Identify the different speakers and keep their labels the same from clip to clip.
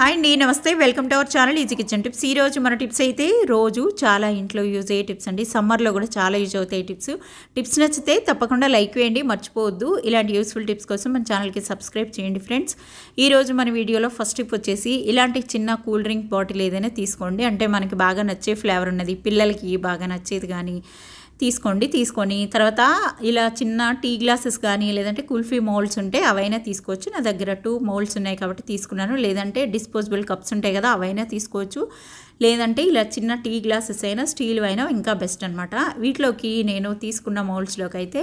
Speaker 1: Hi అండి, నమస్తే. Welcome to our channel easy kitchen tips. ఈ రోజు మన టిప్స్ అయితే రోజు చాలా ఇంట్లో యూజ్ అయ్యే టిప్స్ అండి. సమ్మర్లో కూడా చాలా యూజ్ అవుతాయి టిప్స్ నచ్చితే తప్పకుండా లైక్ వేయండి, మర్చిపోవద్దు. ఇలాంటి యూస్ఫుల్ టిప్స్ కోసం మన ఛానల్కి సబ్స్క్రైబ్ చేయండి ఫ్రెండ్స్. ఈ రోజు మన వీడియోలో ఫస్ట్ టిప్ వచ్చేసి ఇలాంటి చిన్న కూల్ డ్రింక్ బాటిల్ ఏదైనా తీసుకోండి. అంటే మనకి బాగా నచ్చే ఫ్లేవర్ ఉన్నది, పిల్లలకి బాగా నచ్చేది కానీ తీసుకొని తర్వాత ఇలా చిన్న టీ గ్లాసెస్ కానీ లేదంటే కుల్ఫీ మౌల్డ్స్ ఉంటే అవైనా తీసుకోవచ్చు. నా దగ్గర 2 మౌల్డ్స్ ఉన్నాయి కాబట్టి తీసుకున్నాను. లేదంటే డిస్పోజబుల్ కప్స్ ఉంటాయి కదా, అవైనా తీసుకోవచ్చు. లేదంటే ఇలా చిన్న టీ గ్లాసెస్ అయినా స్టీల్ అయినా ఇంకా బెస్ట్ అనమాట. వీటిలోకి నేను తీసుకున్న మౌల్డ్స్లోకి అయితే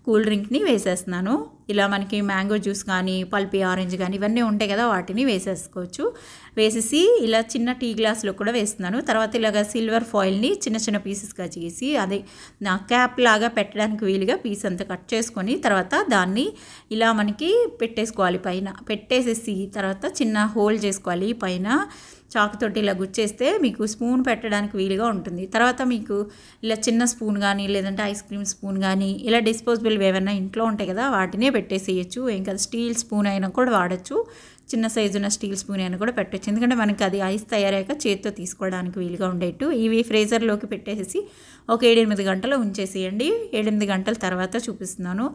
Speaker 1: కూల్ డ్రింక్ని వేసేస్తున్నాను. ఇలా మనకి మ్యాంగో జ్యూస్ కానీ పల్పీ ఆరెంజ్ కానీ ఇవన్నీ ఉంటాయి కదా, వాటిని వేసేసుకోవచ్చు. వేసేసి ఇలా చిన్న టీ గ్లాస్లో కూడా వేస్తున్నాను. తర్వాత ఇలాగ సిల్వర్ ఫాయిల్ని చిన్న చిన్న పీసెస్గా చేసి అదే నా క్యాప్ లాగా పెట్టడానికి వీలుగా పీస్ అంతా కట్ చేసుకొని తర్వాత దాన్ని ఇలా మనకి పెట్టేసుకోవాలి. పైన పెట్టేసేసి తర్వాత చిన్న హోల్ చేసుకోవాలి. పైన చాకుతోటి ఇలా గుచ్చేస్తే మీకు స్పూన్ పెట్టడానికి వీలుగా ఉంటుంది. తర్వాత మీకు ఇలా చిన్న స్పూన్ కానీ లేదంటే ఐస్ క్రీమ్ స్పూన్ కానీ ఇలా డిస్పోజబుల్ ఏమైనా ఇంట్లో ఉంటాయి కదా, వాటినే పెట్టేసేయచ్చు. ఇంకా స్టీల్ స్పూన్ అయినా కూడా వాడచ్చు. చిన్న సైజు ఉన్న స్టీల్ స్పూన్ అయినా కూడా పెట్టచ్చు. ఎందుకంటే మనకి అది ఐస్ తయారయ్యాక చేతితో తీసుకోవడానికి వీలుగా ఉండేట్టు. ఇవి ఫ్రీజర్లోకి పెట్టేసి ఒక 7-8 గంటలు ఉంచేసేయండి. 7-8 గంటల తర్వాత చూపిస్తున్నాను.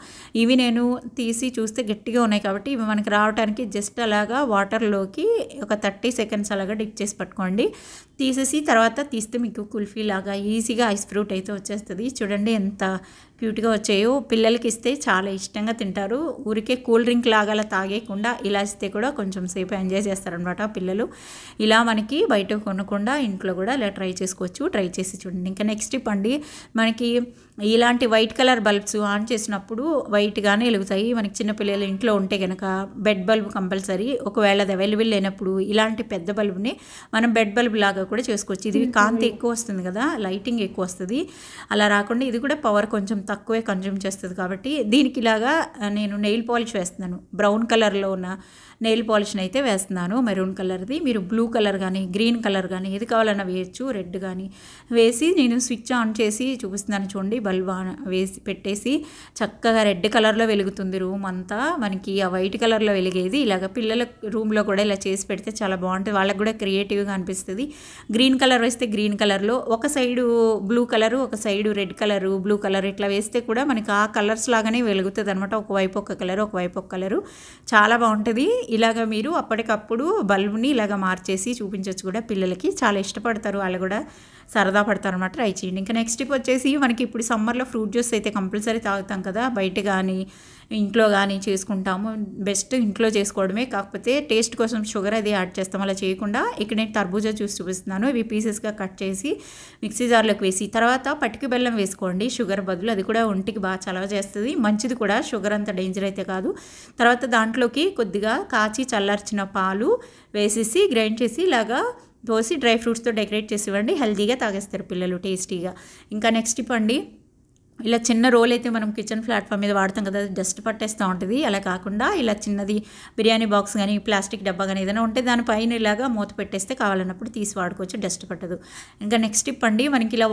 Speaker 1: ఇవి నేను తీసి చూస్తే గట్టిగా ఉన్నాయి కాబట్టి ఇవి మనకి రావడానికి జస్ట్ అలాగా వాటర్లోకి ఒక 30 సెకండ్స్ అలాగా డిప్ చేసి పట్టుకోండి. తీసేసి తర్వాత తీస్తే మీకు కుల్ఫీ లాగా ఈజీగా ఐస్ ఫ్రూట్ అయితే వచ్చేస్తుంది. చూడండి ఎంత క్యూట్గా వచ్చాయో. పిల్లలకి ఇస్తే చాలా ఇష్టంగా తింటారు. ఊరికే కూల్ డ్రింక్ లాగా అలా తాగేయకుండా ఇలా ఇస్తే కూడా కొంచెం సేపు ఎంజాయ్ చేస్తారనమాట పిల్లలు. ఇలా మనకి బయట కొనకుండా ఇంట్లో కూడా ఇలా ట్రై చేసుకోవచ్చు. ట్రై చేసి చూడండి. ఇంకా నెక్స్ట్ టిప్ అండి, మనకి ఇలాంటి వైట్ కలర్ బల్బ్స్ ఆన్ చేసినప్పుడు వైట్గానే వెలుగుతాయి. మనకి చిన్నపిల్లలు ఇంట్లో ఉంటే కనుక బెడ్ బల్బ్ కంపల్సరీ. ఒకవేళ అది అవైలబుల్ లేనప్పుడు ఇలాంటి పెద్ద బల్బ్ని మనం బెడ్ బల్బ్ లాగా కూడా చేసుకోవచ్చు. ఇది కాంతి ఎక్కువ వస్తుంది కదా, లైటింగ్ ఎక్కువ వస్తుంది. అలా రాకుండా ఇది కూడా పవర్ కొంచెం తక్కువే కన్జ్యూమ్ చేస్తుంది కాబట్టి దీనికి ఇలాగా నేను నెయిల్ పాలిష్ వేస్తున్నాను. బ్రౌన్ కలర్లో ఉన్న నెయిల్ పాలిష్ని అయితే వేస్తున్నాను, మెరూన్ కలర్ది. మీరు బ్లూ కలర్ కానీ గ్రీన్ కలర్ కానీ ఏది కావాలన్నా వేయచ్చు, రెడ్ కానీ వేసి నేను స్విచ్ ఆన్ చేసి చూపిస్తున్నాను చూడండి. బల్బ్ వేసి పెట్టేసి చక్కగా రెడ్ కలర్లో వెలుగుతుంది రూమ్ అంతా. మనకి ఆ వైట్ కలర్లో వెలిగేది ఇలాగ పిల్లల రూమ్లో కూడా ఇలా చేసి పెడితే చాలా బాగుంటుంది. వాళ్ళకి కూడా క్రియేటివ్గా అనిపిస్తుంది. గ్రీన్ కలర్ వేస్తే గ్రీన్ కలర్లో ఒక సైడు బ్లూ కలరు, ఒక side red colour, blue colour ఇట్లా వేస్తే కూడా మనకి ఆ కలర్స్ లాగానే వెలుగుతుంది అనమాట. ఒకవైపు ఒక కలరు, ఒకవైపు ఒక కలరు. చాలా బాగుంటుంది. ఇలాగ మీరు అప్పటికప్పుడు బల్బుని ఇలాగ మార్చేసి చూపించవచ్చు కూడా. పిల్లలకి చాలా ఇష్టపడతారు, వాళ్ళు కూడా సరదా పడతారు అనమాట. ట్రై చేయండి. ఇంకా నెక్స్ట్ టిప్ వచ్చేసి మనకి ఇప్పుడు సమ్మర్లో ఫ్రూట్ జ్యూస్ అయితే కంపల్సరీ తాగుతాం కదా, బయట కానీ ఇంట్లో కానీ చేసుకుంటాము. బెస్ట్ ఇంట్లో చేసుకోవడమే, కాకపోతే టేస్ట్ కోసం షుగర్ అది యాడ్ చేస్తాం. అలా చేయకుండా ఇక్కడ నేను తర్బూజా జ్యూస్ చూపిస్తున్నాను. ఇవి పీసెస్గా కట్ చేసి మిక్సీ జార్లోకి వేసి తర్వాత పటిక బెల్లం వేసుకోండి షుగర్ బదులు. అది కూడా ఒంటికి బాగా చలవ చేస్తుంది, మంచిది కూడా. షుగర్ అంత డేంజర్ అయితే కాదు. తర్వాత దాంట్లోకి కొద్దిగా కాచి చల్లార్చిన పాలు వేసేసి గ్రైండ్ చేసి ఇలాగా పోసి డ్రై ఫ్రూట్స్తో డెకరేట్ చేసి ఇవ్వండి. హెల్తీగా తాగేస్తారు పిల్లలు టేస్టీగా. ఇంకా నెక్స్ట్ టిప్ అండి, ఇలా చిన్న రోల్ అయితే మనం కిచెన్ ప్లాట్ఫామ్ మీద వాడతాం కదా, డస్ట్ పట్టేస్తూ ఉంటుంది. అలా కాకుండా ఇలా చిన్నది బిర్యానీ బాక్స్ కానీ ప్లాస్టిక్ డబ్బా కానీ ఏదైనా ఉంటే దానిపైన ఇలాగా మూత పెట్టేస్తే కావాలన్నప్పుడు తీసి వాడుకోవచ్చు, డస్ట్ పట్టదు. ఇంకా నెక్స్ట్ టిప్ అండి, మనకి ఇలా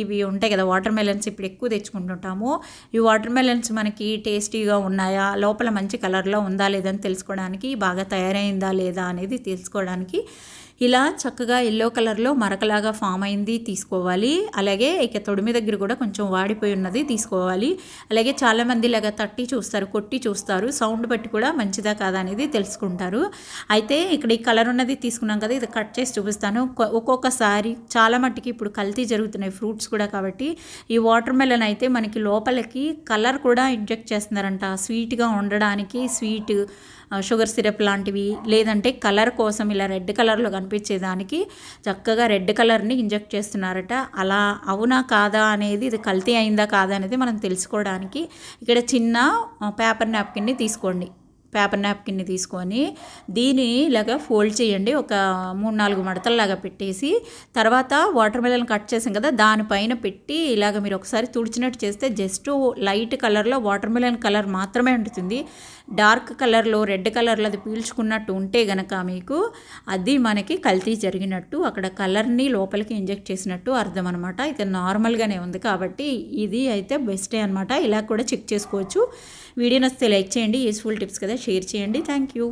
Speaker 1: ఇవి ఉంటాయి కదా వాటర్ మెలన్స్, ఇప్పుడు ఎక్కువ తెచ్చుకుంటుంటాము. ఈ వాటర్ మెలన్స్ మనకి టేస్టీగా ఉన్నాయా, లోపల మంచి కలర్లో ఉందా లేదా అని తెలుసుకోవడానికి, బాగా తయారైందా లేదా అనేది తెలుసుకోవడానికి ఇలా చక్కగా ఎల్లో కలర్లో మరకలాగా ఫామ్ అయింది తీసుకోవాలి. అలాగే ఇక తొడిమి దగ్గర కూడా కొంచెం వాడిపోయి ఉన్నది తీసుకోవాలి. అలాగే చాలామంది ఇలాగ తట్టి చూస్తారు, కొట్టి చూస్తారు, సౌండ్ బట్టి కూడా మంచిదా కాదా అనేది తెలుసుకుంటారు. అయితే ఇక్కడ ఈ కలర్ ఉన్నది తీసుకున్నాం కదా, ఇది కట్ చేసి చూపిస్తాను. ఒక్కొక్కసారి చాలా మట్టికి ఇప్పుడు కల్తీ జరుగుతున్నాయి ఫ్రూట్స్ కూడా, కాబట్టి ఈ వాటర్ మెలన్ అయితే మనకి లోపలికి కలర్ కూడా ఇంజెక్ట్ చేస్తున్నారంట. స్వీట్గా ఉండడానికి స్వీట్ షుగర్ సిరప్ లాంటివి, లేదంటే కలర్ కోసం ఇలా రెడ్ కలర్లో కనిపించేదానికి చక్కగా రెడ్ కలర్ని ఇంజెక్ట్ చేస్తున్నారట. అలా అవునా కాదా అనేది, ఇది కల్తీ అయిందా కాదా అనేది మనం తెలుసుకోవడానికి ఇక్కడ చిన్న పేపర్ నాప్కిన్ని తీసుకోండి. పేపర్ నాప్కిన్ని తీసుకొని దీన్ని ఇలాగా ఫోల్డ్ చేయండి. ఒక 3-4 మడతల్లాగా పెట్టేసి తర్వాత వాటర్ మెలన్ కట్ చేసాం కదా దానిపైన పెట్టి ఇలాగ మీరు ఒకసారి తుడిచినట్టు చేస్తే జస్ట్ లైట్ కలర్లో వాటర్ మెలన్ కలర్ మాత్రమే ఉంటుంది. డార్క్ కలర్లో రెడ్ కలర్లో అది పీల్చుకున్నట్టు ఉంటే గనక మీకు అది మనకి కల్తీ జరిగినట్టు, అక్కడ కలర్ని లోపలికి ఇంజెక్ట్ చేసినట్టు అర్థం అనమాట. ఇది నార్మల్గానే ఉంది కాబట్టి ఇది అయితే బెస్టే అనమాట. ఇలా కూడా చెక్ చేసుకోవచ్చు. వీడియో నచ్చితే లైక్ చేయండి, యూస్ఫుల్ టిప్స్ కదా షేర్ చేయండి. Thank you.